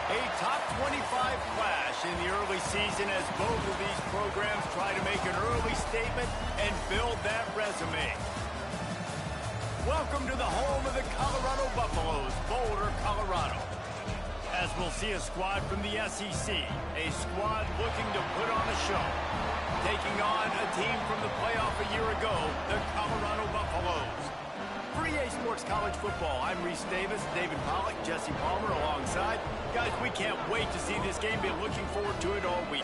A top 25 clash in the early season as both of these programs try to make an early statement and build that resume. Welcome to the home of the Colorado Buffaloes, Boulder, Colorado. As we'll see a squad from the SEC, a squad looking to put on a show. Taking on a team from the playoff a year ago, the Colorado Buffaloes. For EA Sports College Football, I'm Reese Davis, David Pollack, Jesse Palmer alongside. Guys, we can't wait to see this game. Been looking forward to it all week.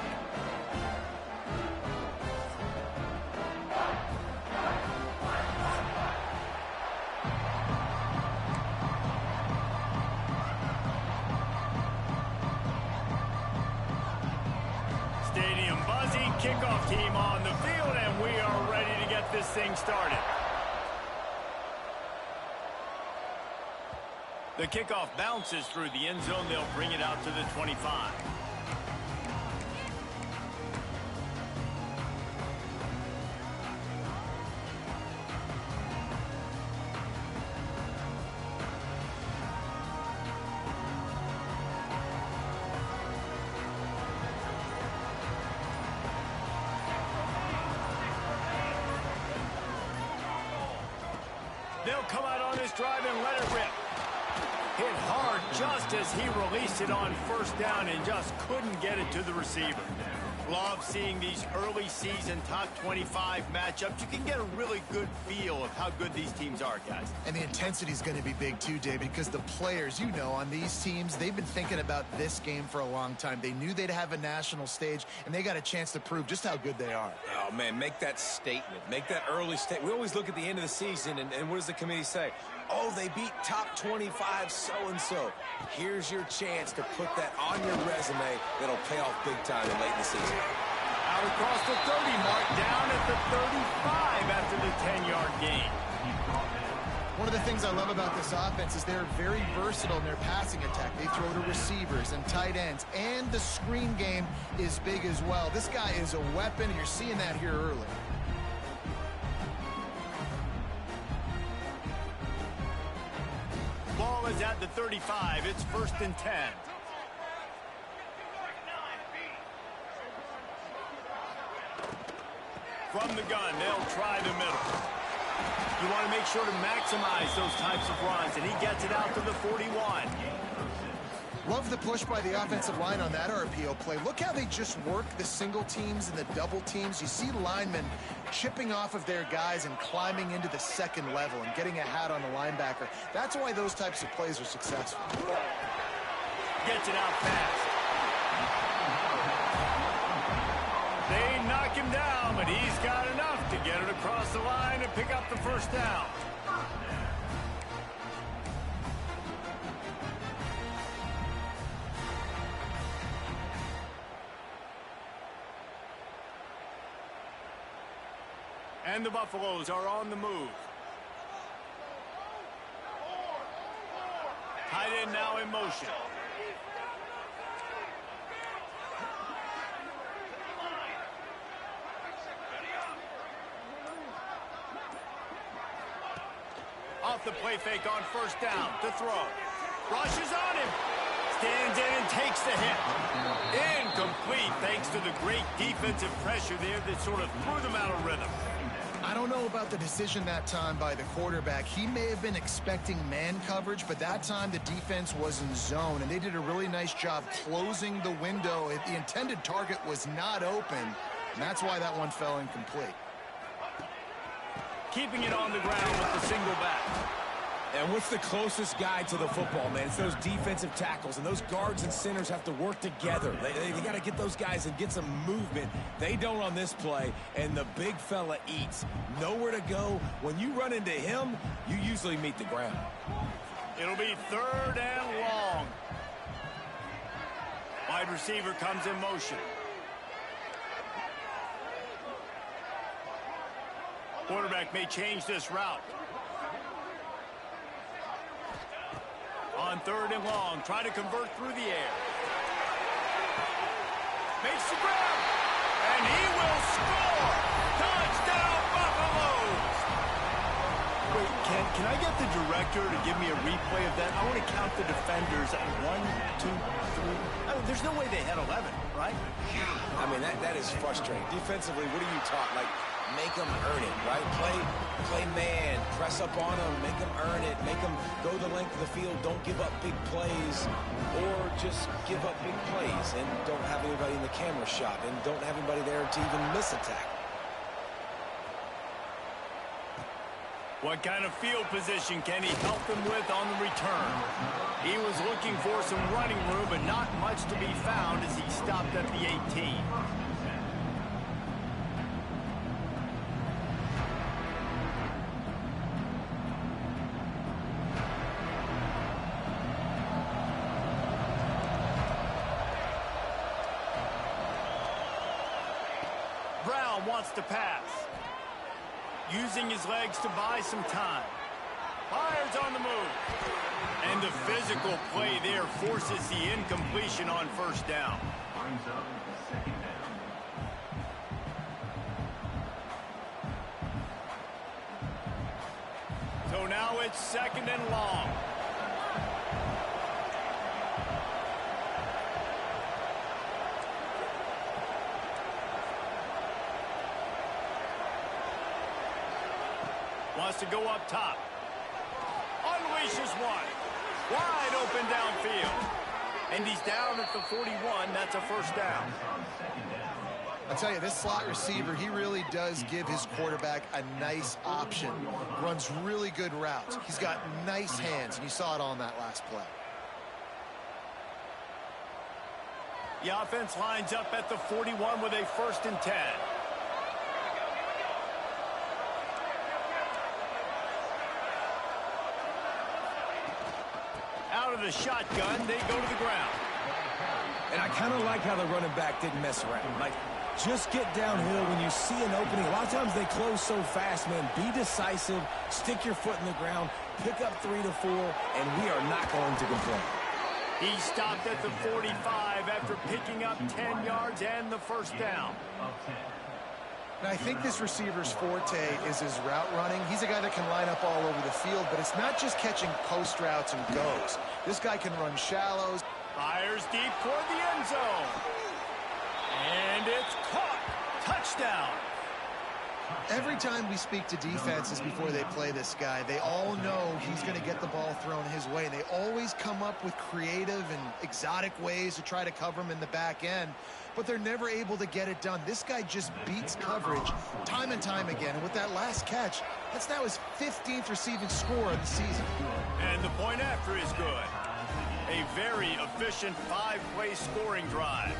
Stadium buzzing, kickoff team on the field, and we are ready to get this thing started. The kickoff bounces through the end zone. They'll bring it out to the 25. They'll come out on this drive and let it rip. Hit hard just as he released it on first down and just couldn't get it to the receiver. Love seeing these early season top 25 matchups. You can get a really good feel of how good these teams are, guys. And the intensity is going to be big too, David, because the players, you know, on these teams, they've been thinking about this game for a long time. They knew they'd have a national stage, and they got a chance to prove just how good they are. Oh, man, make that statement. Make that early statement. We always look at the end of the season, and what does the committee say? Oh, they beat top 25 so-and-so. Here's your chance to put that on your resume that'll pay off big time in late in the season. Out across the 30 mark, down at the 35 after the 10-yard gain. One of the things I love about this offense is they're very versatile in their passing attack. They throw to receivers and tight ends, and the screen game is big as well. This guy is a weapon, and you're seeing that here early. Ball is at the 35. It's 1st and 10. From the gun, they'll try the middle. You want to make sure to maximize those types of runs, and he gets it out to the 41. Love the push by the offensive line on that RPO play. Look how they just work the single teams and the double teams. You see linemen chipping off of their guys and climbing into the second level and getting a hat on the linebacker. That's why those types of plays are successful. Gets it out fast. They knock him down, but he's got enough to get it across the line and pick up the first down. And the Buffaloes are on the move. Tight end now in motion. Off the play fake on first down to throw. Rushes on him. Stands in and takes the hit. Incomplete thanks to the great defensive pressure there that sort of threw them out of rhythm. I don't know about the decision that time by the quarterback. He may have been expecting man coverage, but that time the defense was in zone, and they did a really nice job closing the window. The intended target was not open, and that's why that one fell incomplete. Keeping it on the ground with the single back. And what's the closest guy to the football, man? It's those defensive tackles, and those guards and centers have to work together. They got to get those guys and get some movement. They don't on this play, and the big fella eats. Nowhere to go. When you run into him, you usually meet the ground. It'll be 3rd and long. Wide receiver comes in motion. Quarterback may change this route. On 3rd and long, try to convert through the air. Makes the grab, and he will score! Touchdown, Buffaloes! Wait, can I get the director to give me a replay of that? I want to count the defenders. 1, 2, 3. I mean, there's no way they had 11, right? I mean, that is frustrating. Defensively, what are you taught? Like, make them earn it, right? Play man, press up on them, make them earn it, make them go the length of the field, don't give up big plays, or just give up big plays and don't have anybody in the camera shot and don't have anybody there to even miss a tackle. What kind of field position can he help them with on the return? He was looking for some running room, but not much to be found as he stopped at the 18. Brown wants to pass. Using his legs to buy some time. Fires on the move. And the physical play there forces the incompletion on first down. So now it's 2nd and long. Wants to go up top. Unleashes one. Wide open downfield. And he's down at the 41. That's a first down. I'll tell you, this slot receiver, he really does give his quarterback a nice option. Runs really good routes. He's got nice hands, and you saw it on that last play. The offense lines up at the 41 with a 1st and 10. Out of the shotgun, they go to the ground. And I kind of like how the running back didn't mess around. Like, just get downhill when you see an opening. A lot of times they close so fast, man. Be decisive, stick your foot in the ground, pick up 3 to 4, and we are not going to complain. He stopped at the 45 after picking up 10 yards and the 1st down. Now, I think this receiver's forte is his route running. He's a guy that can line up all over the field, but it's not just catching post routes and goes. This guy can run shallows. Fires deep toward the end zone. And it's caught. Touchdown. Every time we speak to defenses before they play this guy, they all know he's going to get the ball thrown his way. They always come up with creative and exotic ways to try to cover him in the back end, but they're never able to get it done. This guy just beats coverage time and time again. And with that last catch, that's now his 15th receiving score of the season. And the point after is good. A very efficient 5-play scoring drive.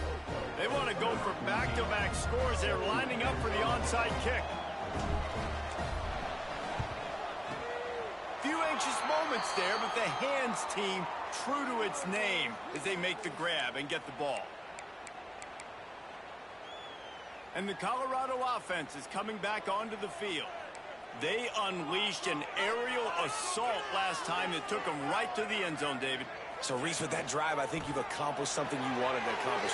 They want to go for back-to-back scores. They're lining up for the onside kick. Few anxious moments there, but the hands team true to its name as they make the grab and get the ball. And the Colorado offense is coming back onto the field. They unleashed an aerial assault last time that took them right to the end zone, David. So, Reese, with that drive, I think you've accomplished something you wanted to accomplish.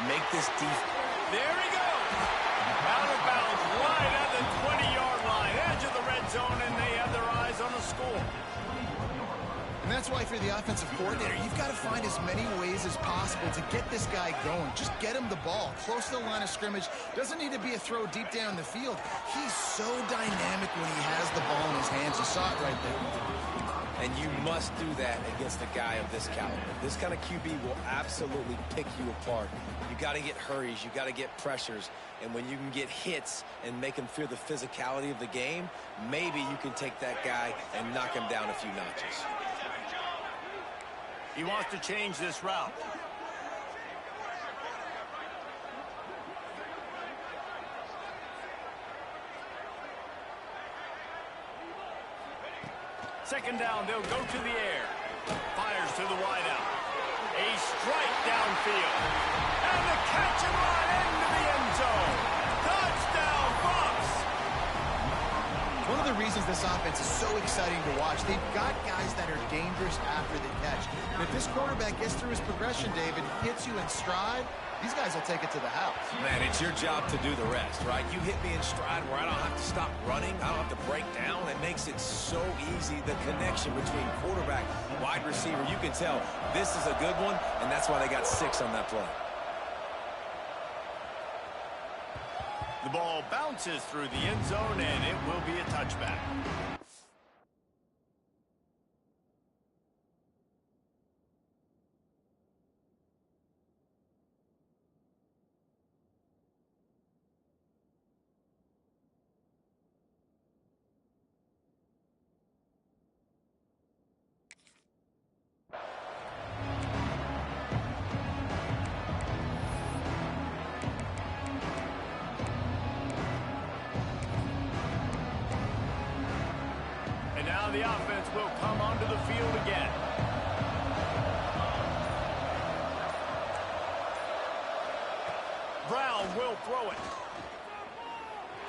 Make this defense. There he goes. Out of bounds, right at the 20-yard line, edge of the red zone, and they have their eyes on the score. And that's why, for the offensive coordinator, you've got to find as many ways as possible to get this guy going. Just get him the ball close to the line of scrimmage. Doesn't need to be a throw deep down the field. He's so dynamic when he has the ball in his hands. You saw it right there. And you must do that against a guy of this caliber. This kind of QB will absolutely pick you apart. You got to get hurries. You got to get pressures. And when you can get hits and make him fear the physicality of the game, maybe you can take that guy and knock him down a few notches. He wants to change this route. Second down, they'll go to the air. Fires to the wideout. A strike downfield. And the catch and run into the end zone. Touchdown, Bucs! One of the reasons this offense is so exciting to watch, they've got guys that are dangerous after the catch. And if this quarterback gets through his progression, David, hits you in stride, these guys will take it to the house. Man, it's your job to do the rest, right? You hit me in stride where I don't have to stop running. I don't have to break down. It makes it so easy, the connection between quarterback, wide receiver. You can tell this is a good one, and that's why they got 6 on that play. The ball bounces through the end zone, and it will be a touchback. The offense will come onto the field again. Brown will throw it.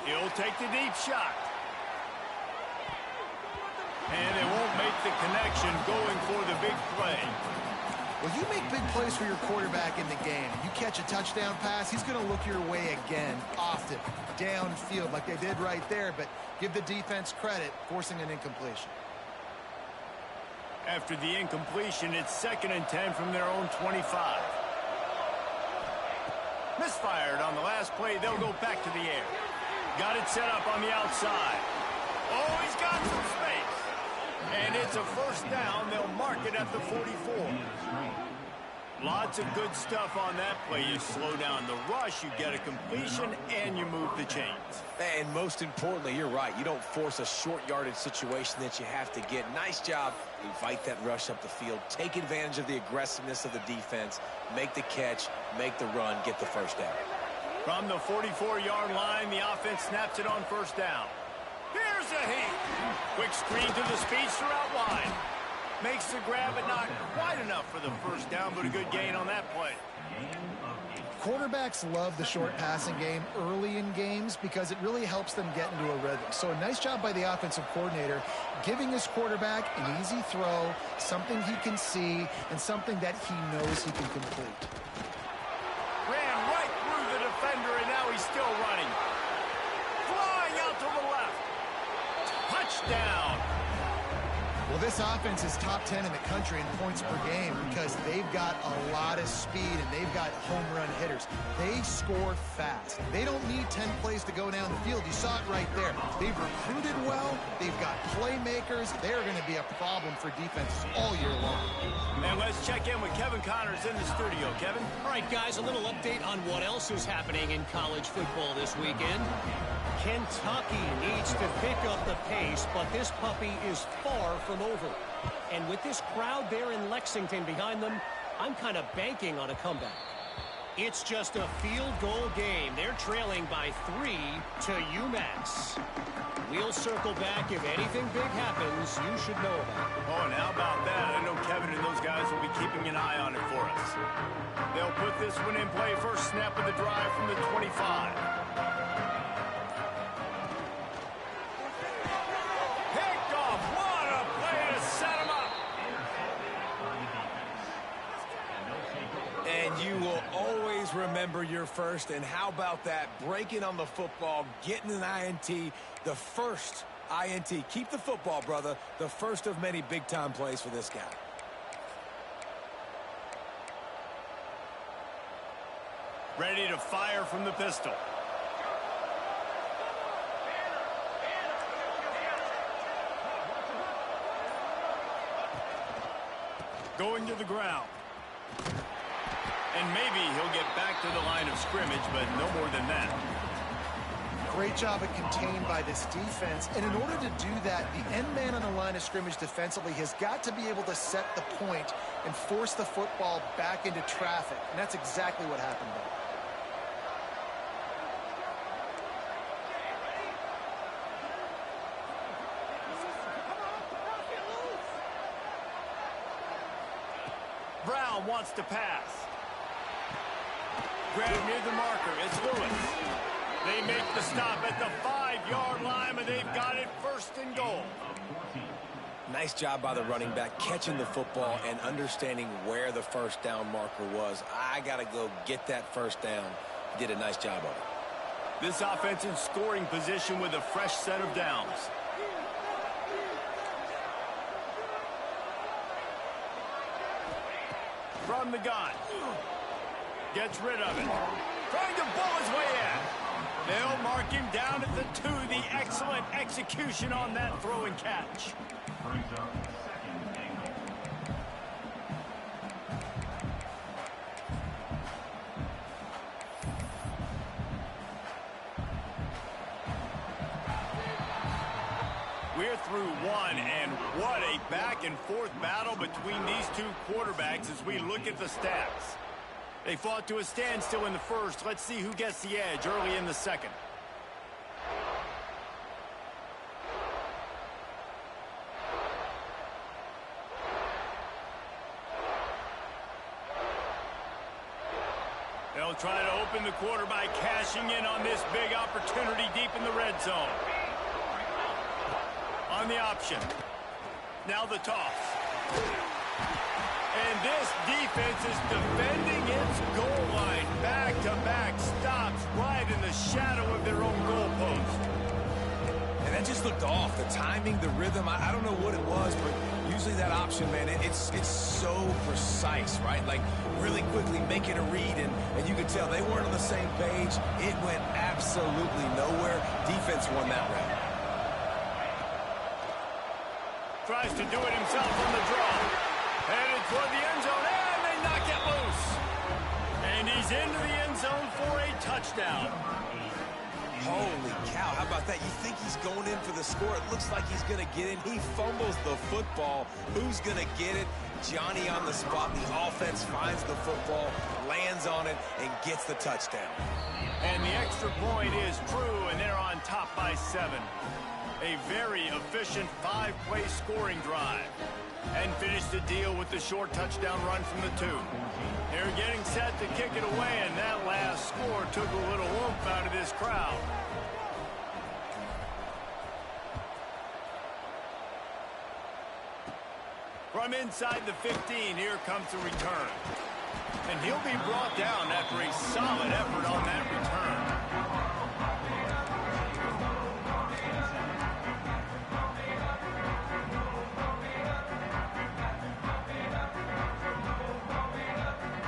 He'll take the deep shot. And they won't make the connection going for the big play. Well, you make big plays for your quarterback in the game. You catch a touchdown pass, he's going to look your way again, often, downfield like they did right there, but give the defense credit, forcing an incompletion. After the incompletion, it's 2nd and 10 from their own 25. Misfired on the last play. They'll go back to the air. Got it set up on the outside. Oh, he's got some space. And it's a first down. They'll mark it at the 44. Lots of good stuff on that play. You slow down the rush, you get a completion, and you move the chains. And most importantly, you're right. You don't force a short yardage situation that you have to get. Nice job. Invite that rush up the field. Take advantage of the aggressiveness of the defense. Make the catch. Make the run. Get the first down. From the 44-yard line, the offense snaps it on first down. Here's a heat. Quick screen to the speedster out wide. Makes the grab, but not quite enough for the first down, but a good gain on that play. Quarterbacks love the short passing game early in games because it really helps them get into a rhythm. So a nice job by the offensive coordinator giving his quarterback an easy throw, something he can see, and something that he knows he can complete. Ran right through the defender, and now he's still running. Flying out to the left. Touchdown. Well, this offense is top 10 in the country in points per game because they've got a lot of speed and they've got home run hitters. They score fast. They don't need 10 plays to go down the field. You saw it right there. They've recruited well. They've got playmakers. They're going to be a problem for defenses all year long. And let's check in with Kevin Connors in the studio. Kevin? All right, guys, a little update on what else is happening in college football this weekend. Kentucky needs to pick up the pace, but this puppy is far from over. And with this crowd there in Lexington behind them, I'm kind of banking on a comeback. It's just a field goal game. They're trailing by 3 to UMass. We'll circle back. If anything big happens, you should know about it. Oh, and how about that? I know Kevin and those guys will be keeping an eye on it for us. They'll put this one in play. First snap of the drive from the 25. You will always remember your first, and how about that? Breaking on the football, getting an INT, the first INT. Keep the football, brother. The first of many big-time plays for this guy. Ready to fire from the pistol. Going to the ground. And maybe he'll get back to the line of scrimmage, but no more than that. Great job at contained by this defense. And in order to do that, the end man on the line of scrimmage defensively has got to be able to set the point and force the football back into traffic. And that's exactly what happened there. Brown wants to pass. Grab near the marker. It's Lewis. They make the stop at the 5-yard line, and they've got it 1st and goal. Nice job by the running back catching the football and understanding where the first down marker was. I got to go get that first down. Did a nice job of it. This offense in scoring position with a fresh set of downs. From the gun. Gets rid of it. Trying to pull his way in. They'll mark him down at the 2. The excellent execution on that throw and catch. We're through one, and what a back-and-forth battle between these two quarterbacks as we look at the stats. They fought to a standstill in the first. Let's see who gets the edge early in the second. They'll try to open the quarter by cashing in on this big opportunity deep in the red zone. On the option. Now the toss. And this defense is defending its goal line. Back-to-back stops right in the shadow of their own goalpost. And that just looked off. The timing, the rhythm, I don't know what it was, but usually that option, man, it's so precise, right? Like really quickly making a read, and you could tell they weren't on the same page. It went absolutely nowhere. Defense won that round. Tries to do it himself on the draw. Headed toward the end zone, and they knock it loose. And he's into the end zone for a touchdown. Holy cow, how about that? You think he's going in for the score. It looks like he's going to get in. He fumbles the football. Who's going to get it? Johnny on the spot. The offense finds the football, lands on it, and gets the touchdown. And the extra point is true, and they're on top by 7. A very efficient 5-play scoring drive. And finish the deal with the short touchdown run from the 2. They're getting set to kick it away, and that last score took a little oomph out of this crowd. From inside the 15, here comes the return. And he'll be brought down after a solid effort on that return.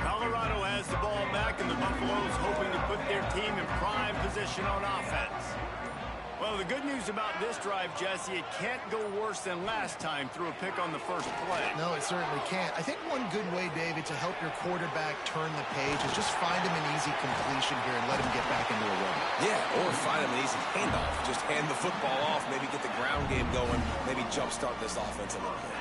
Colorado has the ball back, and the Buffaloes hoping to put their team in prime position on offense. Well, the good news about this drive, Jesse, it can't go worse than last time through a pick on the first play. No, it certainly can't. I think one good way, David, to help your quarterback turn the page is just find him an easy completion here and let him get back into a run. Yeah, or find him an easy handoff. Just hand the football off, maybe get the ground game going, maybe jumpstart this offense a little bit.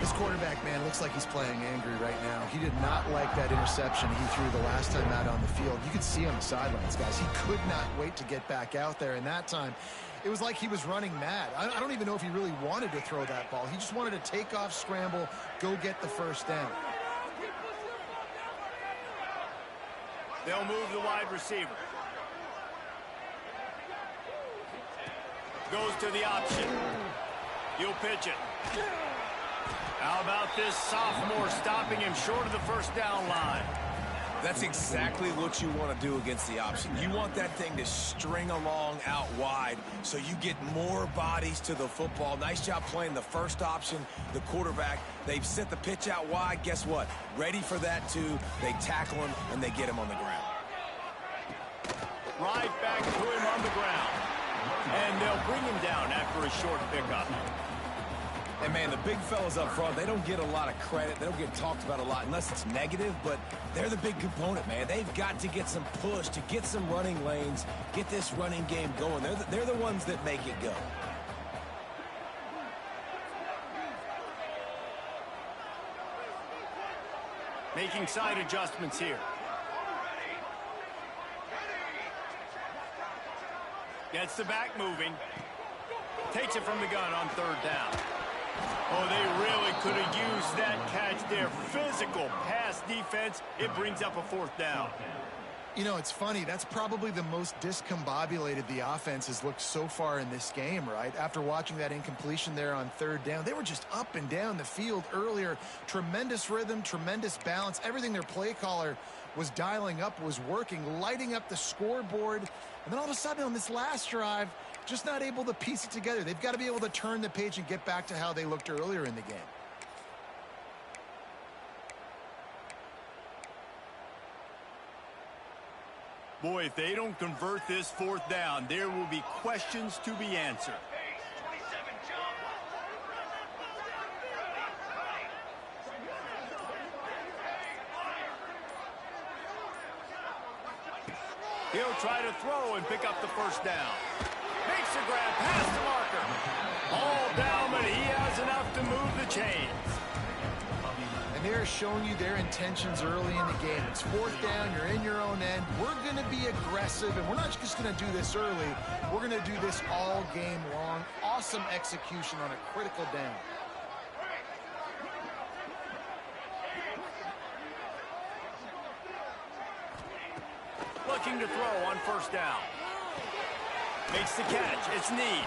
This quarterback, man, looks like he's playing angry right now. He did not like that interception he threw the last time out on the field. You could see on the sidelines, guys. He could not wait to get back out there, and that time it was like he was running mad. I don't even know if he really wanted to throw that ball. He just wanted to take off, scramble, go get the first down. They'll move the wide receiver. Goes to the option. He'll pitch it. How about this sophomore stopping him short of the first down line? That's exactly what you want to do against the option. You want that thing to string along out wide so you get more bodies to the football. Nice job playing the first option, the quarterback. They've sent the pitch out wide. Guess what? Ready for that, too. They tackle him, and they get him on the ground. Right back to him on the ground. And they'll bring him down after a short pickup. And, man, the big fellas up front, they don't get a lot of credit. They don't get talked about a lot unless it's negative, but they're the big component, man. They've got to get some push to get some running lanes, get this running game going. They're the ones that make it go. Making side adjustments here. Gets the back moving. Takes it from the gun on third down. Oh, they really could have used that catch there. Physical pass defense. It brings up a fourth down. You know, it's funny. That's probably the most discombobulated the offense has looked so far in this game, right? After watching that incompletion there on third down, they were just up and down the field earlier. Tremendous rhythm, tremendous balance. Everything their play caller was dialing up was working, lighting up the scoreboard. And then all of a sudden on this last drive, just not able to piece it together. They've got to be able to turn the page and get back to how they looked earlier in the game. Boy, if they don't convert this fourth down, there will be questions to be answered. He'll try to throw and pick up the first down. Makes a grab past the marker. All down, but he has enough to move the chains. And they're showing you their intentions early in the game. It's fourth down, you're in your own end. We're going to be aggressive, and we're not just going to do this early. We're going to do this all game long. Awesome execution on a critical down. Looking to throw on first down. Makes the catch. It's Need.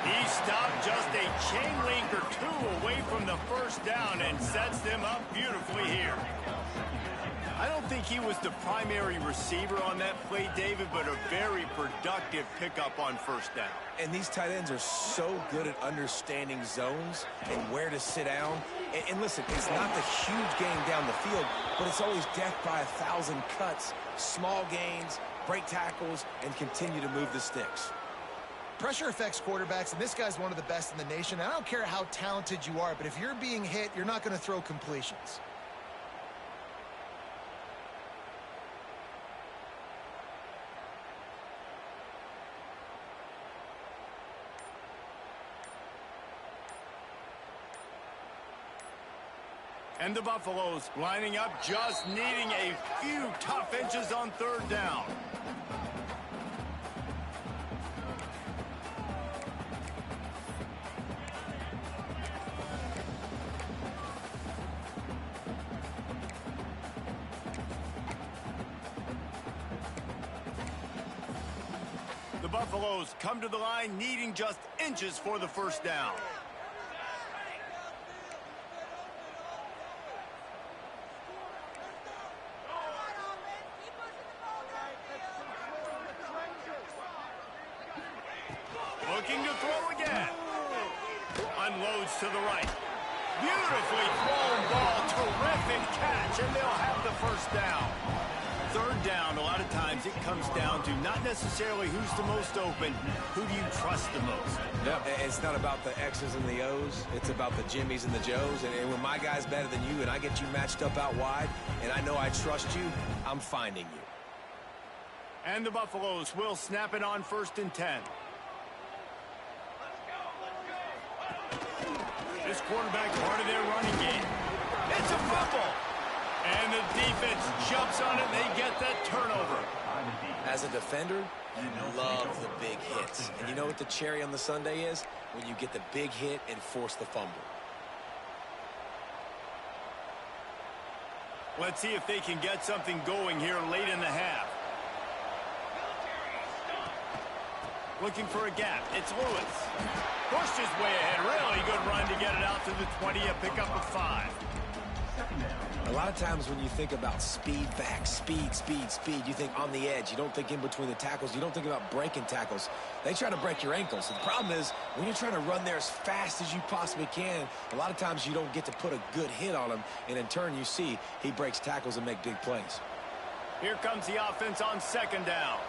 He stopped just a chain link or two away from the first down and sets them up beautifully here. I don't think he was the primary receiver on that play, David, but a very productive pickup on first down. And these tight ends are so good at understanding zones and where to sit down. And listen, it's not the huge game down the field, but it's always death by 1,000 cuts, small gains, break tackles, and continue to move the sticks. Pressure affects quarterbacks, and this guy's one of the best in the nation. I don't care how talented you are, but if you're being hit, you're not going to throw completions. And the Buffaloes lining up, just needing a few tough inches on third down. The Buffaloes come to the line needing just inches for the first down. Looking to throw again. Unloads to the right. Beautifully thrown ball. Terrific catch, and they'll have the first down. Third down, a lot of times it comes down to not necessarily who's the most open, who do you trust the most? Yep, it's not about the X's and the O's. It's about the Jimmys and the Joes. And when my guy's better than you and I get you matched up out wide and I know I trust you, I'm finding you. And the Buffaloes will snap it on 1st and 10. This quarterback part of their running game. It's a fumble. And the defense jumps on it. They get that turnover. As a defender, you love the big hits. And you know what the cherry on the sundae is? When you get the big hit and force the fumble. Let's see if they can get something going here late in the half. Looking for a gap. It's Lewis. Pushed his way ahead. Really good run to get it out to the 20. A pickup of 5. A lot of times when you think about speed back, speed, you think on the edge. You don't think in between the tackles. You don't think about breaking tackles. They try to break your ankles. The problem is when you're trying to run there as fast as you possibly can, a lot of times you don't get to put a good hit on him. And in turn, you see he breaks tackles and make big plays. Here comes the offense on 2nd down.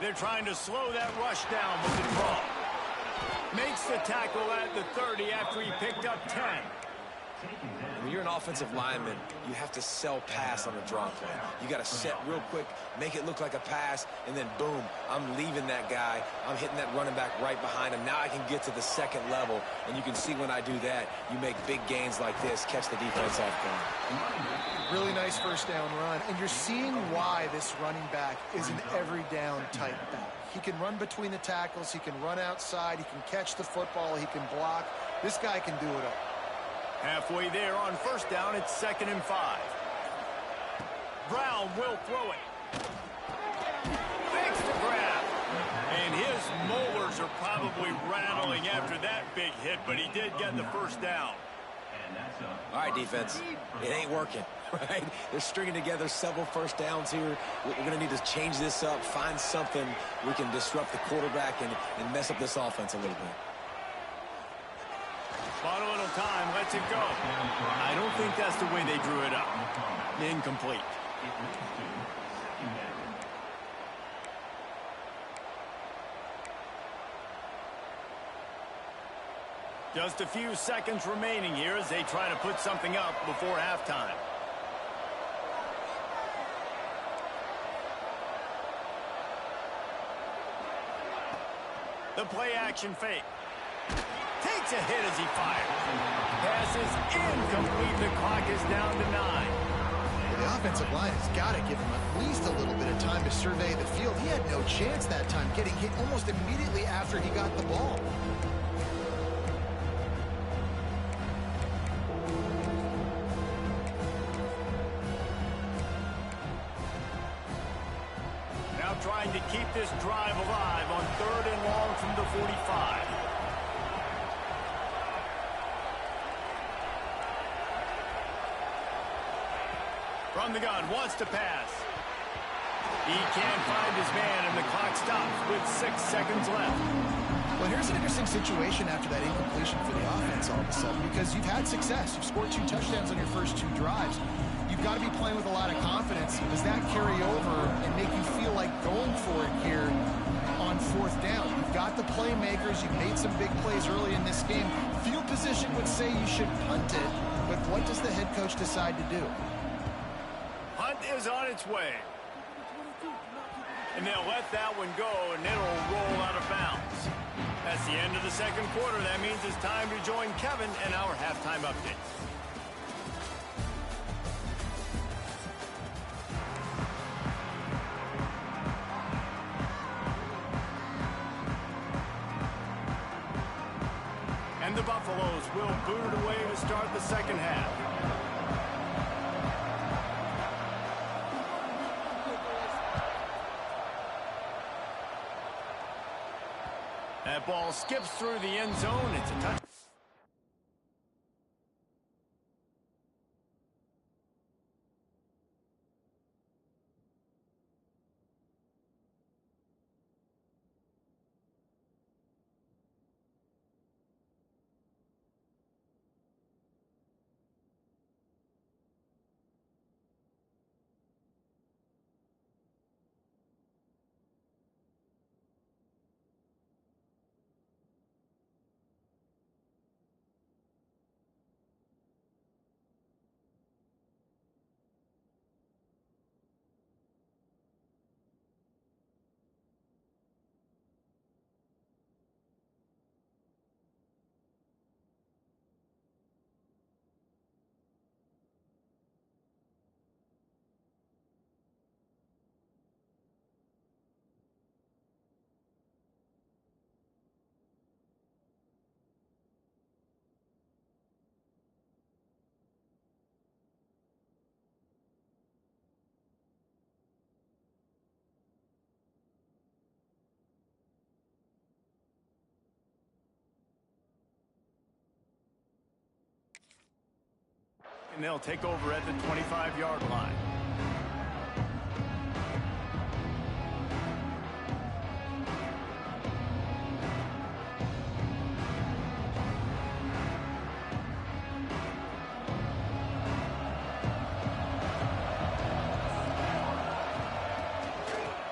They're trying to slow that rush down with the draw. Makes the tackle at the 30 after he picked up 10. When you're an offensive lineman, you have to sell pass on a draw play. You got to set real quick, make it look like a pass, and then boom, I'm leaving that guy. I'm hitting that running back right behind him. Now I can get to the 2nd level, and you can see when I do that, you make big gains like this, catch the defense off guard. Really nice first down run, and you're seeing why this running back is an every down type back. He can run between the tackles, he can run outside, he can catch the football, he can block. This guy can do it all. Halfway there on first down, it's 2nd and 5. Brown will throw it. Fakes the grab. And his molars are probably rattling after that big hit, but he did get the first down. All right, defense. It ain't working, right? They're stringing together several first downs here. We're going to need to change this up, find something we can disrupt the quarterback and mess up this offense a little bit. Bought a little time, lets it go. I don't think that's the way they drew it up. Incomplete. Just a few seconds remaining here as they try to put something up before halftime. The play action fake. Takes a hit as he fires. Pass is incomplete. The clock is down to 9. The offensive line has got to give him at least a little bit of time to survey the field. He had no chance that time, getting hit almost immediately after he got the ball. Now trying to keep this drive alive on 3rd and long from the 45. From the gun, wants to pass. He can't find his man, and the clock stops with 6 seconds left. Well, here's an interesting situation after that incompletion for the offense all of a sudden, because you've had success. You've scored 2 touchdowns on your first 2 drives. You've got to be playing with a lot of confidence. Does that carry over and make you feel like going for it here on 4th down? You've got the playmakers. You've made some big plays early in this game. Field position would say you should punt it, but what does the head coach decide to do? Punt is on its way. And they'll let that one go, and it'll roll out of bounds. That's the end of the 2nd quarter. That means it's time to join Kevin and our halftime update. And the Buffaloes will boot it away to start the 2nd half. That ball skips through the end zone. It's a touch. And they'll take over at the 25-yard line.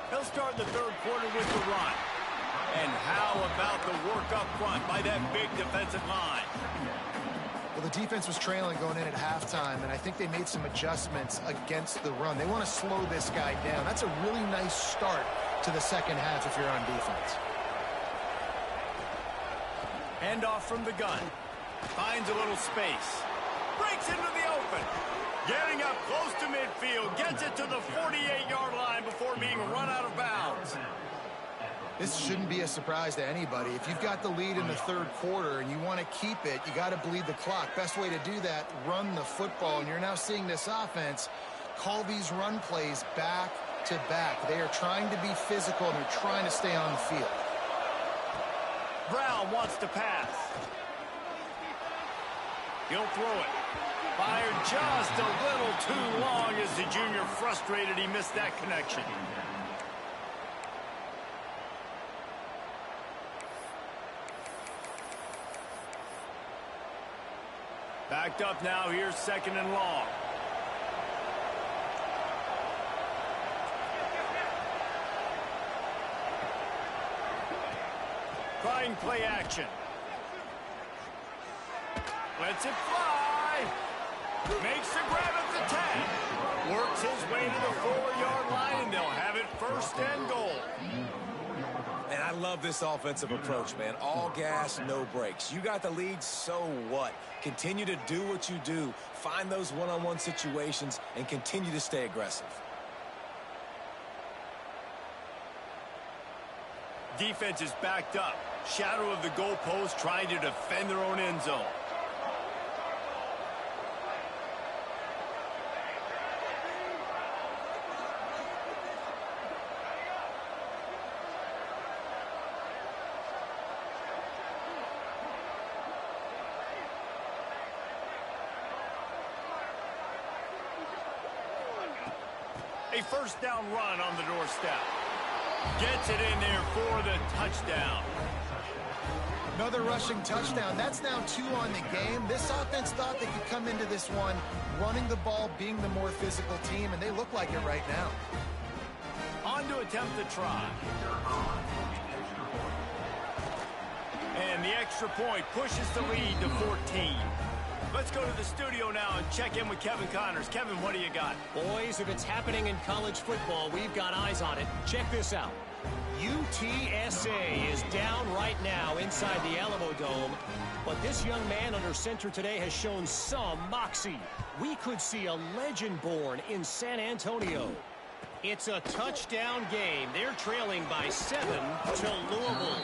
They'll start the 3rd quarter with the run. And how about the work up front by that big defensive line? Well, the defense was trailing going in at halftime, and I think they made some adjustments against the run. They want to slow this guy down. That's a really nice start to the 2nd half if you're on defense. Handoff from the gun. Finds a little space. Breaks into the open. Getting up close to midfield. Gets it to the 48-yard line before being run out of bounds. This shouldn't be a surprise to anybody. If you've got the lead in the third quarter and you want to keep it, you got to bleed the clock. Best way to do that, run the football. And you're now seeing this offense call these run plays back to back. They are trying to be physical, and they're trying to stay on the field. Brown wants to pass. He'll throw it. Fired just a little too long as the junior frustrated he missed that connection. Backed up now. Here's 2nd and long. Trying play action. Lets it fly. Makes the grab at the 10. Works his way to the 4-yard line, and they'll have it 1st and goal. And I love this offensive approach, man. All gas, no brakes. You got the lead, so what? Continue to do what you do. Find those one-on-one situations and continue to stay aggressive. Defense is backed up. Shadow of the goalpost, trying to defend their own end zone. A 1st down run on the doorstep. Gets it in there for the touchdown. Another rushing touchdown. That's now 2 on the game. This offense thought they could come into this one running the ball, being the more physical team, and they look like it right now. On to attempt the try. And the extra point pushes the lead to 14. Let's go to the studio now and check in with Kevin Connors. Kevin, what do you got? Boys, if it's happening in college football, we've got eyes on it. Check this out. UTSA is down right now inside the Alamo Dome, but this young man under center today has shown some moxie. We could see a legend born in San Antonio. It's a touchdown game. They're trailing by 7 to Louisville.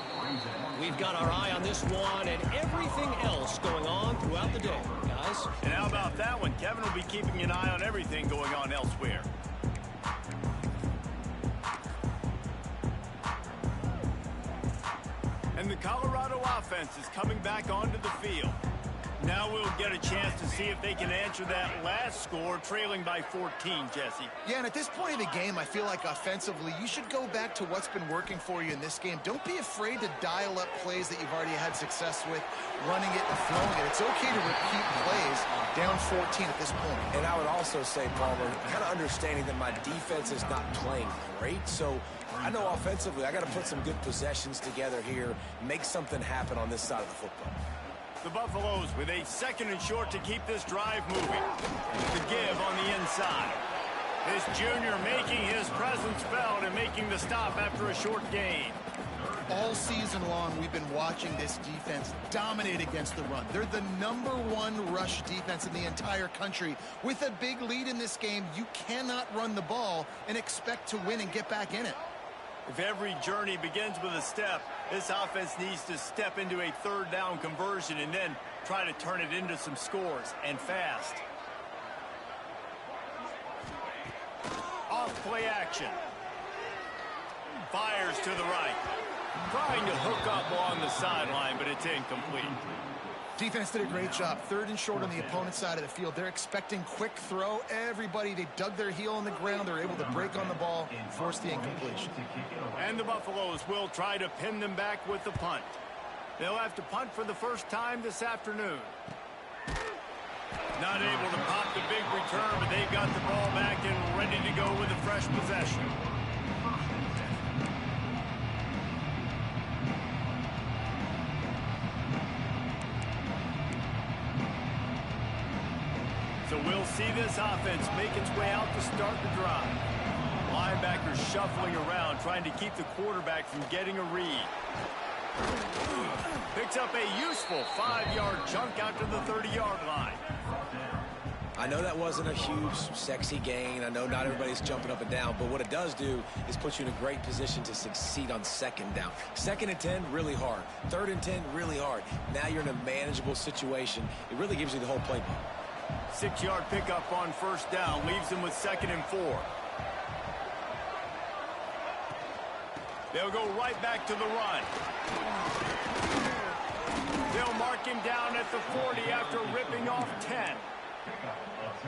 We've got our eye on this one and everything else going on throughout the day, guys. And how about that one? Kevin will be keeping an eye on everything going on elsewhere. And the Colorado offense is coming back onto the field. Now we'll get a chance to see if they can answer that last score, trailing by 14, Jesse. Yeah, and at this point of the game, I feel like offensively, you should go back to what's been working for you in this game. Don't be afraid to dial up plays that you've already had success with, running it and throwing it. It's okay to repeat plays down 14 at this point. And I would also say, Palmer, kind of understanding that my defense is not playing great, so I know offensively I got to put some good possessions together here, make something happen on this side of the football. The Buffaloes with a 2nd and short to keep this drive moving. The give on the inside. This junior making his presence felt and making the stop after a short gain. All season long, we've been watching this defense dominate against the run. They're the #1 rush defense in the entire country. With a big lead in this game, you cannot run the ball and expect to win and get back in it. If every journey begins with a step, this offense needs to step into a 3rd down conversion and then try to turn it into some scores, and fast. Off play action. Fires to the right. Trying to hook up on the sideline, but it's incomplete. Defense did a great job. 3rd and short on the opponent's side of the field. They're expecting quick throw. Everybody, they dug their heel on the ground. They're able to break on the ball, force the incompletion. And the Buffaloes will try to pin them back with the punt. They'll have to punt for the first time this afternoon. Not able to pop the big return, but they've got the ball back and ready to go with a fresh possession. So we'll see this offense make its way out to start the drive. Linebackers shuffling around, trying to keep the quarterback from getting a read. Picks up a useful 5-yard chunk out to the 30-yard line. I know that wasn't a huge, sexy gain. I know not everybody's jumping up and down, but what it does do is put you in a great position to succeed on 2nd down. 2nd and 10, really hard. 3rd and 10, really hard. Now you're in a manageable situation. It really gives you the whole playbook. 6-yard pickup on 1st down leaves them with 2nd and 4. They'll go right back to the run. They'll mark him down at the 40 after ripping off 10.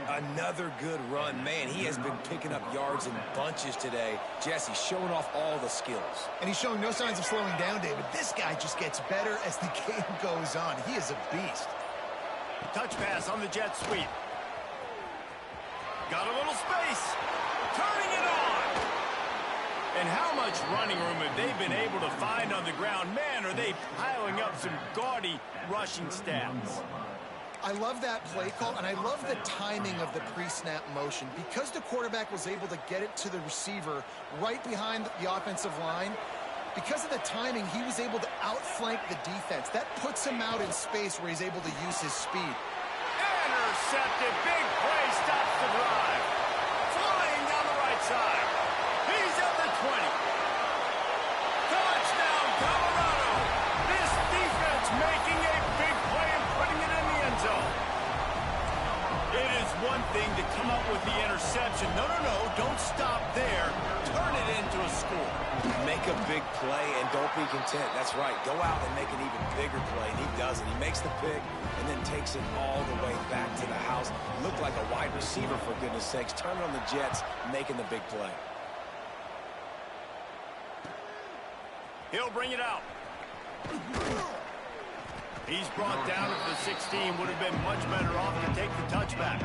Another good run. Man, he has been picking up yards in bunches today. Jesse showing off all the skills. And he's showing no signs of slowing down, David. This guy just gets better as the game goes on. He is a beast. Touch pass on the jet sweep. Got a little space. Turning it on. And how much running room have they been able to find on the ground? Man, are they piling up some gaudy rushing stats. I love that play call, and I love the timing of the pre-snap motion. Because the quarterback was able to get it to the receiver right behind the offensive line, because of the timing, he was able to outflank the defense. That puts him out in space where he's able to use his speed. Intercepted. Big play stops the drive. Flying down the right side. He's at the 20. Touchdown, Colorado. This defense making a big play and putting it in the end zone. It is one thing to come up with the interception. No, don't stop there. Turn it into a score. Make a big play and don't be content. That's right. Go out and make an even bigger play, and he does it. He makes the pick and then takes it all the way back to the house. Looked like a wide receiver, for goodness sakes. Turning on the Jets, making the big play. He'll bring it out. He's brought down at the 16. Would have been much better off to take the touchback.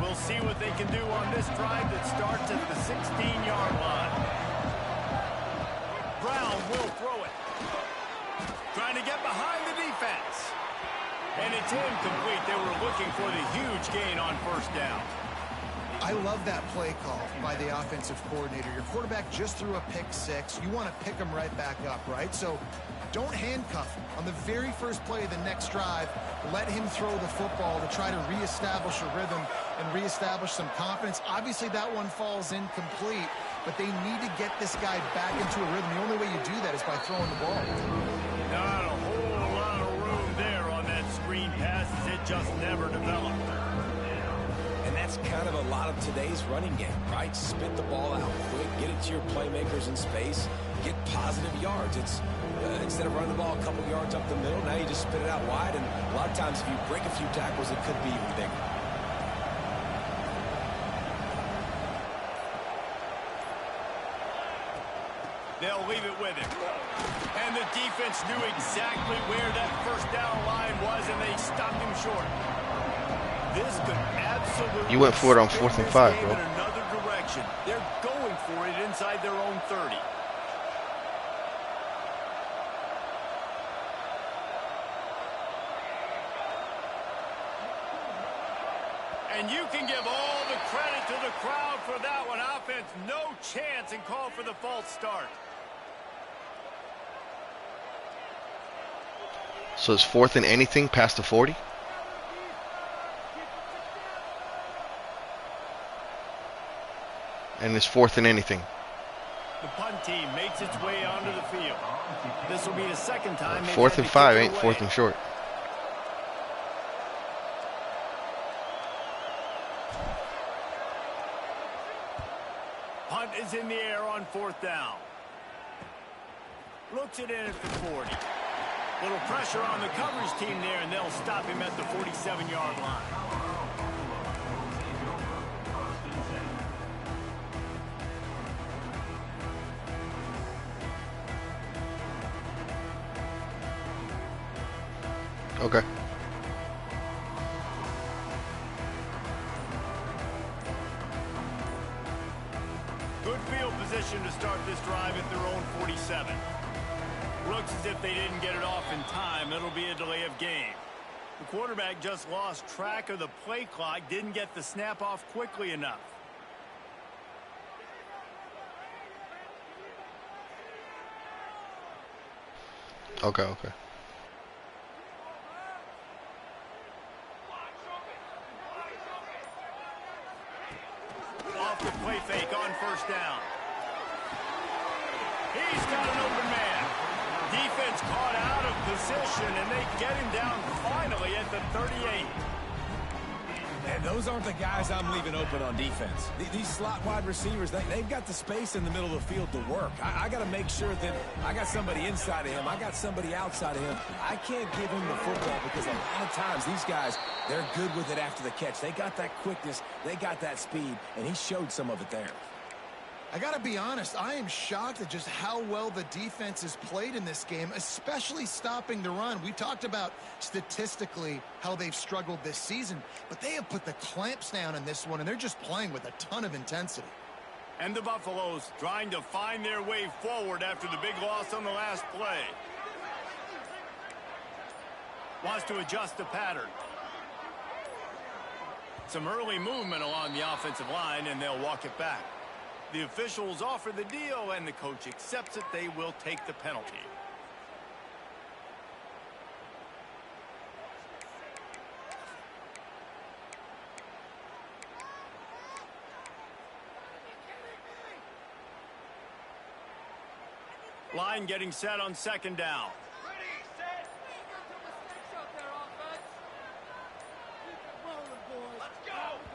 We'll see what they can do on this drive that starts at the 16-yard line. Brown will throw it. Trying to get behind the defense. And it's incomplete. They were looking for the huge gain on 1st down. I love that play call by the offensive coordinator. Your quarterback just threw a pick 6. You want to pick him right back up, right? So don't handcuff him. On the very first play of the next drive, let him throw the football to try to reestablish a rhythm and reestablish some confidence. Obviously, that one falls incomplete, but they need to get this guy back into a rhythm. The only way you do that is by throwing the ball. Not a whole lot of room there on that screen pass as it just never developed. And that's kind of a lot of today's running game, right? Spit the ball out quick, get it to your playmakers in space, get positive yards. It's instead of running the ball a couple yards up the middle, now you just spit it out wide, and a lot of times if you break a few tackles, it could be even bigger. They'll leave it with him. And the defense knew exactly where that 1st down line was, and they stopped him short. This could absolutely... You went for it on 4th and 5, bro. In another direction. They're going for it inside their own 30. And you can give all the credit to the crowd for that one. Offense, no chance, and call for the false start. So it's 4th and anything past the 40? And it's 4th and anything. The punt team makes its way onto the field. This will be the 2nd time. 4th and 5 ain't 4th and short. Punt is in the air on 4th down. Looks it in at the 40. Little pressure on the coverage team there, and they'll stop him at the 47-yard line. Okay. Good field position to start this drive at their own 47. Looks as if they didn't get it off in time. It'll be a delay of game. The quarterback just lost track of the play clock, didn't get the snap off quickly enough. Okay, okay. Off the play fake on first down. He's got an open man. Defense caught out of position, and they get him down finally at the 38. And those aren't the guys I'm leaving open on defense. These slot wide receivers, they've got the space in the middle of the field to work. I got to make sure that I got somebody inside of him. I got somebody outside of him. I can't give him the football because a lot of times these guys, they're good with it after the catch. They got that quickness. They got that speed, and he showed some of it there. I got to be honest, I am shocked at just how well the defense has played in this game, especially stopping the run. We talked about statistically how they've struggled this season, but they have put the clamps down in this one, and they're just playing with a ton of intensity. And the Buffaloes trying to find their way forward after the big loss on the last play. Wants to adjust the pattern. Some early movement along the offensive line, and they'll walk it back. The officials offer the deal, and the coach accepts it. They will take the penalty. Line getting set on second down.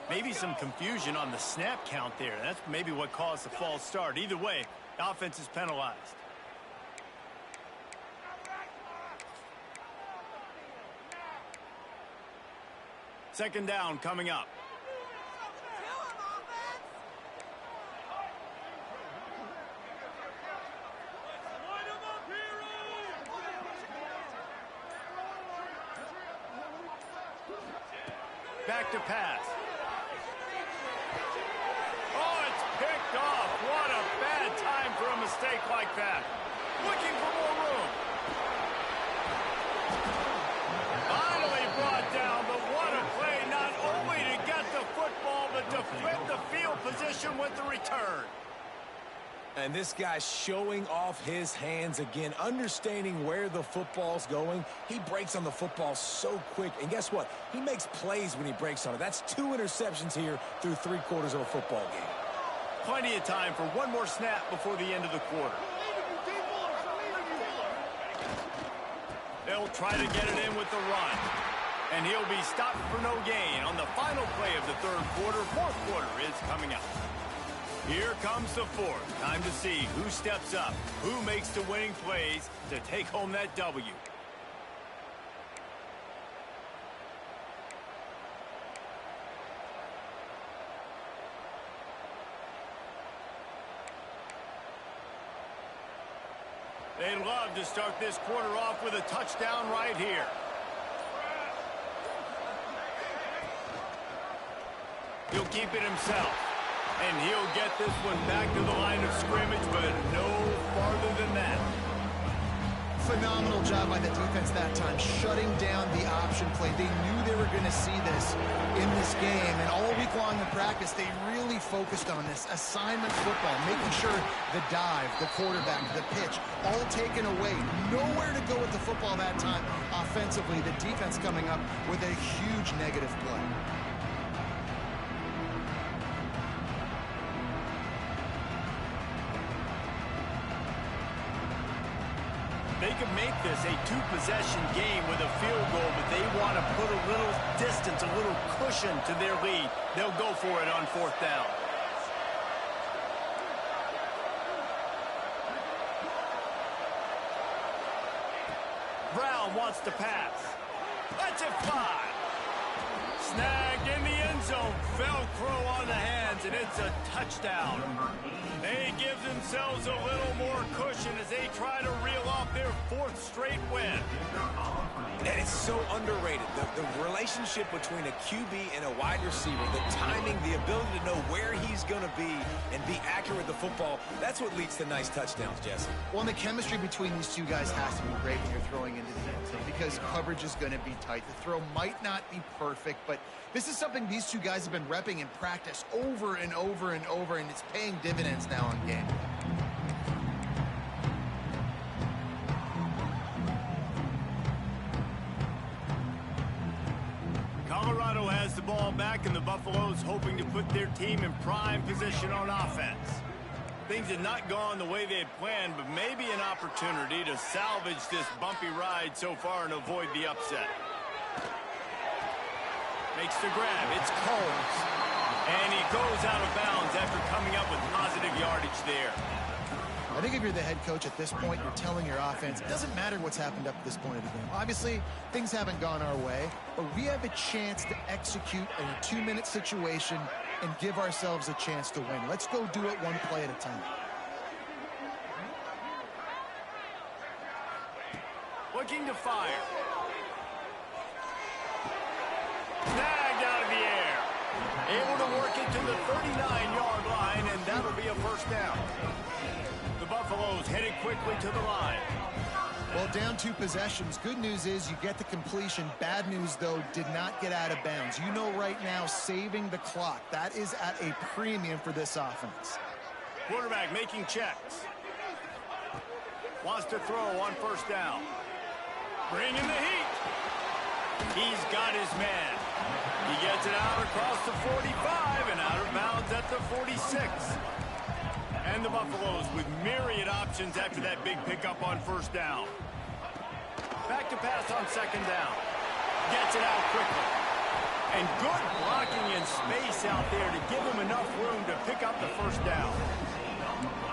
Maybe some confusion on the snap count there. That's maybe what caused the false start. Either way, the offense is penalized. Second down coming up. Back to pass. Off. What a bad time for a mistake like that. Looking for more room. Finally brought down, but what a play, not only to get the football, but to flip the field position with the return. And this guy's showing off his hands again, understanding where the football's going. He breaks on the football so quick. And guess what? He makes plays when he breaks on it. That's 2 interceptions here through 3/4 of a football game. Plenty of time for one more snap before the end of the quarter. They'll try to get it in with the run. And he'll be stopped for no gain on the final play of the third quarter. Fourth quarter is coming up. Here comes the fourth. Time to see who steps up, who makes the winning plays to take home that W. They'd love to start this quarter off with a touchdown right here. He'll keep it himself. And he'll get this one back to the line of scrimmage, but no farther than that. Phenomenal job by the defense that time, shutting down the option play. They knew they were going to see this in this game, and all week long in practice, they really focused on this assignment football, making sure the dive, the quarterback, the pitch, all taken away. Nowhere to go with the football that time offensively. The defense coming up with a huge negative play. They could make this a 2-possession game with a field goal, but they want to put a little distance, a little cushion to their lead. They'll go for it on fourth down. Brown wants to pass. Let's it fly. Snagged in the end zone. Velcro on the hands, and it's a touchdown. They give themselves a little more cushion as they try to reel off their 4th straight win. And it's so underrated. The relationship between a QB and a wide receiver, the timing, the ability to know where he's going to be and be accurate with the football, that's what leads to nice touchdowns, Jesse. Well, and the chemistry between these two guys has to be great when you're throwing into the end zone because coverage is going to be tight. The throw might not be perfect, but this is something these two guys have been repping in practice over and over and over, and it's paying dividends now in game. the ball back, and the Buffaloes hoping to put their team in prime position on offense. Things had not gone the way they had planned, but maybe an opportunity to salvage this bumpy ride so far and avoid the upset. Makes the grab. It's Coles. And he goes out of bounds after coming up with positive yardage there. I think if you're the head coach at this point, you're telling your offense, it doesn't matter what's happened up to this point of the game. Obviously, things haven't gone our way, but we have a chance to execute in a 2-minute situation and give ourselves a chance to win. Let's go do it one play at a time. Looking to fire. Snagged out of the air. Able to work it to the 39-yard line, and that'll be a first down. The Buffaloes headed quickly to the line. Well, down 2 possessions. Good news is you get the completion. Bad news, though, did not get out of bounds. You know right now, saving the clock. That is at a premium for this offense. Quarterback making checks. Wants to throw on first down. Bring in the heat. He's got his man. He gets it out across the 45 and out of bounds at the 46. And the Buffaloes with myriad options after that big pickup on first down. Back to pass on second down. Gets it out quickly. And good blocking in space out there to give him enough room to pick up the first down.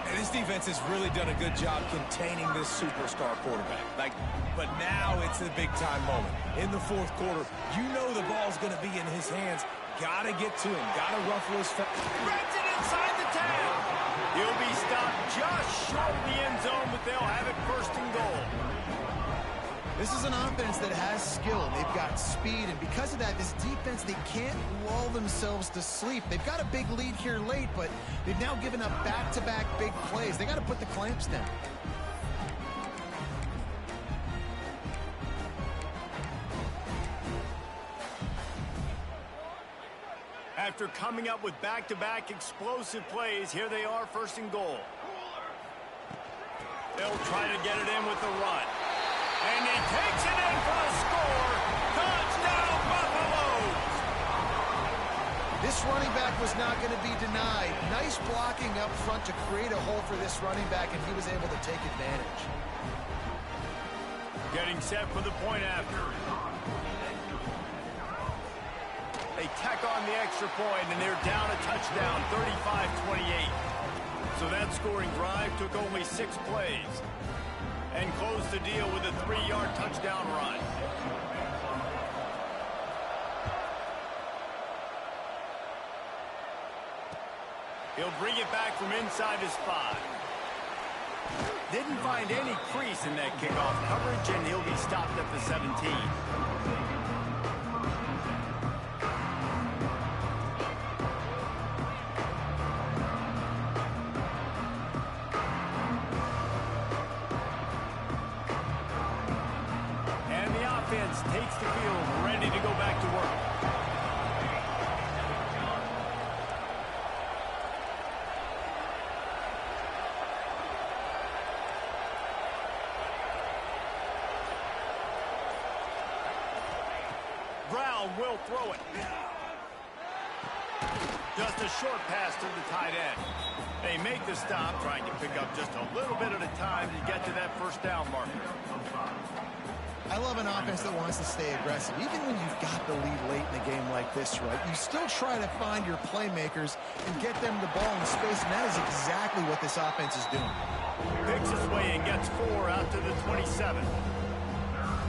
And this defense has really done a good job containing this superstar quarterback. But now it's the big-time moment. In the fourth quarter, you know the ball's going to be in his hands. Got to get to him. Got to ruffle his feathers. Grabs it inside the 10. He'll be stopped just short of the end zone, but they'll have it first and goal. This is an offense that has skill. They've got speed, and because of that, this defense, they can't lull themselves to sleep. They've got a big lead here late, but they've now given up back-to-back big plays. They got to put the clamps down. After coming up with back-to-back explosive plays, here they are, first and goal. They'll try to get it in with the run. And he takes it in for a score. Touchdown, Buffaloes! This running back was not going to be denied. Nice blocking up front to create a hole for this running back, and he was able to take advantage. Getting set for the point after. They tack on the extra point, and they're down a touchdown, 35-28. So that scoring drive took only 6 plays and closed the deal with a 3-yard touchdown run. He'll bring it back from inside his 5. Didn't find any crease in that kickoff coverage, and he'll be stopped at the 17. Takes the field, ready to go back to work. Brown will throw it. Just a short pass to the tight end. They make the stop, trying to pick up just a little bit at a time to get to that first down marker. I love an offense that wants to stay aggressive. Even when you've got the lead late in a game like this, right, you still try to find your playmakers and get them the ball in space, and that is exactly what this offense is doing. Picks his way and gets 4 out to the 27.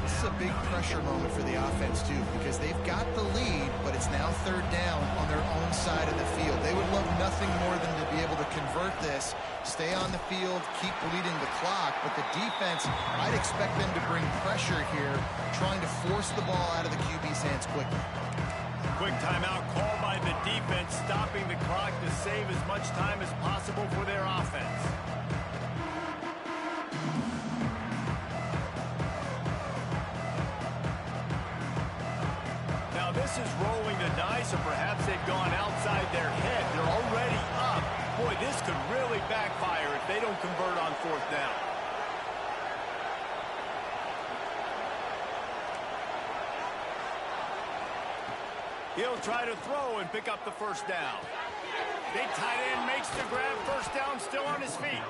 This is a big pressure moment for the offense, too, because they've got the lead, but it's now third down on their own side of the field. They would love nothing more than to be able to convert this, stay on the field, keep bleeding the clock, but the defense, I'd expect them to bring pressure here, trying to force the ball out of the QB's hands quickly. Quick timeout called by the defense, stopping the clock to save as much time as possible for their offense. This is rolling the dice, or perhaps they've gone outside their head. They're already up. Boy, this could really backfire if they don't convert on fourth down. He'll try to throw and pick up the first down. Big tight end makes the grab, first down, still on his feet.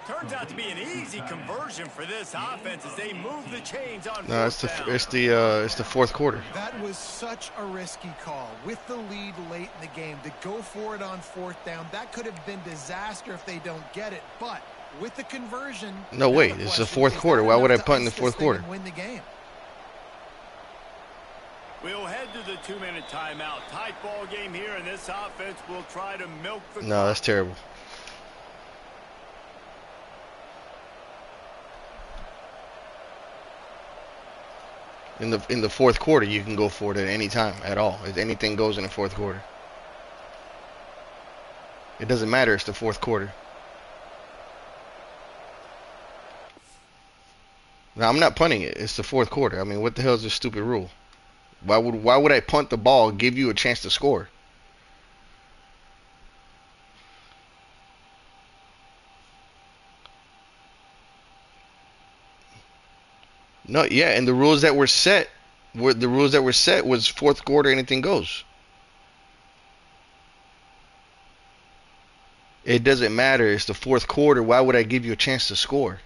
Turns out to be an easy conversion for this offense as they move the chains on fourth down. It's the fourth quarter. That was such a risky call. With the lead late in the game, to go for it on fourth down, that could have been disaster if they don't get it. But with the conversion... No, wait, it's the fourth quarter. Why would I punt in the fourth quarter? Win the game. We'll head to the 2-minute timeout. Tight ball game here, and this offense will try to milk the clock. No, that's terrible. In the fourth quarter, you can go for it at any time at all. If anything goes in the fourth quarter. It doesn't matter. It's the fourth quarter. Now, I'm not punting it. It's the fourth quarter. I mean, what the hell is this stupid rule? Why would I punt the ball, give you a chance to score? No, yeah, and the rules that were set was fourth quarter, anything goes. It doesn't matter. It's the fourth quarter. Why would I give you a chance to score?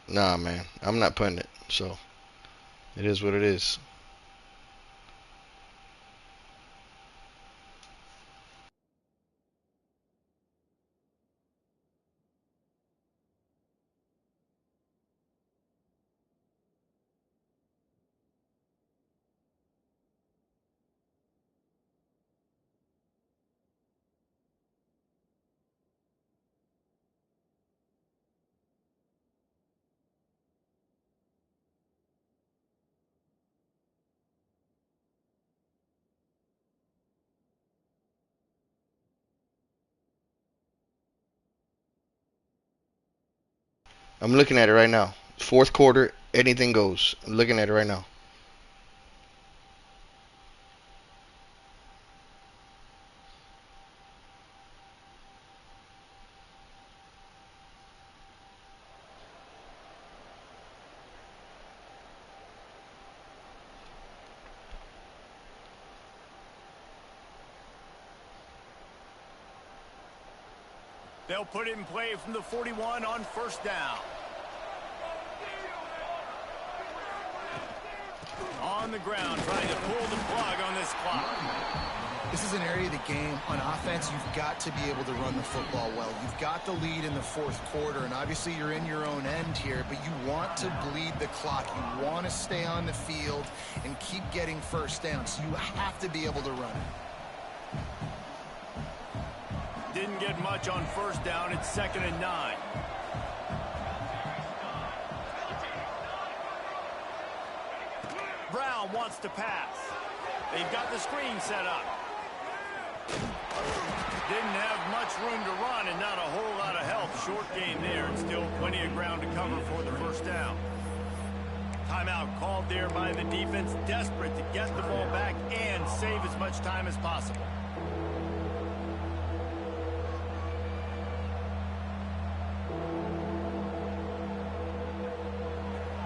Nah, man. I'm not punting it. So, it is what it is. I'm looking at it right now. Fourth quarter, anything goes. I'm looking at it right now. They'll put it in play from the 41 on first down. On the ground, trying to pull the plug on this clock. This is an area of the game. On offense, you've got to be able to run the football well. You've got the lead in the fourth quarter, and obviously you're in your own end here, but you want to bleed the clock. You want to stay on the field and keep getting first down, so you have to be able to run it. Didn't get much on first down. It's 2nd and 9. Brown wants to pass. They've got the screen set up. Didn't have much room to run and not a whole lot of help. Short game there, and still plenty of ground to cover for the first down. Timeout called there by the defense, desperate to get the ball back and save as much time as possible.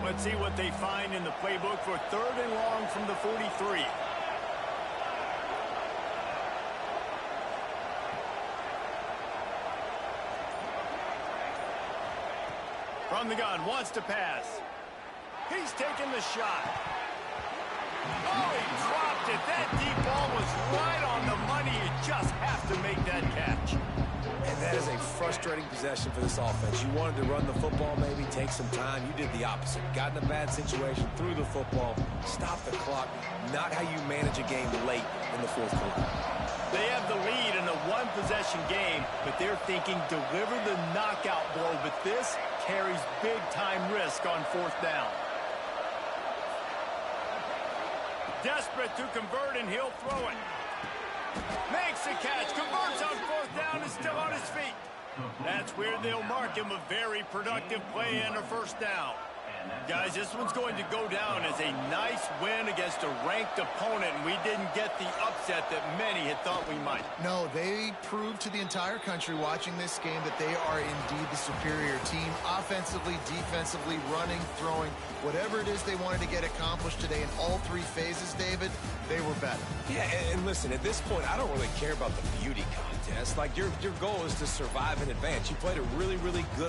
Let's see what they find in the playbook for 3rd and long from the 43. From the gun, wants to pass. He's taking the shot. Oh, he dropped it. That deep ball was right on the money. You just have to make that catch. And that is a frustrating possession for this offense. You wanted to run the football, maybe take some time. You did the opposite. Got in a bad situation, threw the football, stopped the clock. Not how you manage a game late in the fourth quarter. They have the lead in a one-possession game, but they're thinking deliver the knockout blow. But this carries big-time risk on fourth down. Desperate to convert, and he'll throw it. Makes the catch, converts on fourth down, is still on his feet. That's where they'll mark him. A very productive play and a first down. Guys, this one's going to go down as a nice win against a ranked opponent, and we didn't get the upset that many had thought we might. No, they proved to the entire country watching this game that they are indeed the superior team. Offensively, defensively, running, throwing, whatever it is they wanted to get accomplished today in all three phases, David, they were better. Yeah, and listen, at this point, I don't really care about the beauty contest. Like, your goal is to survive and advance. You played a really, really good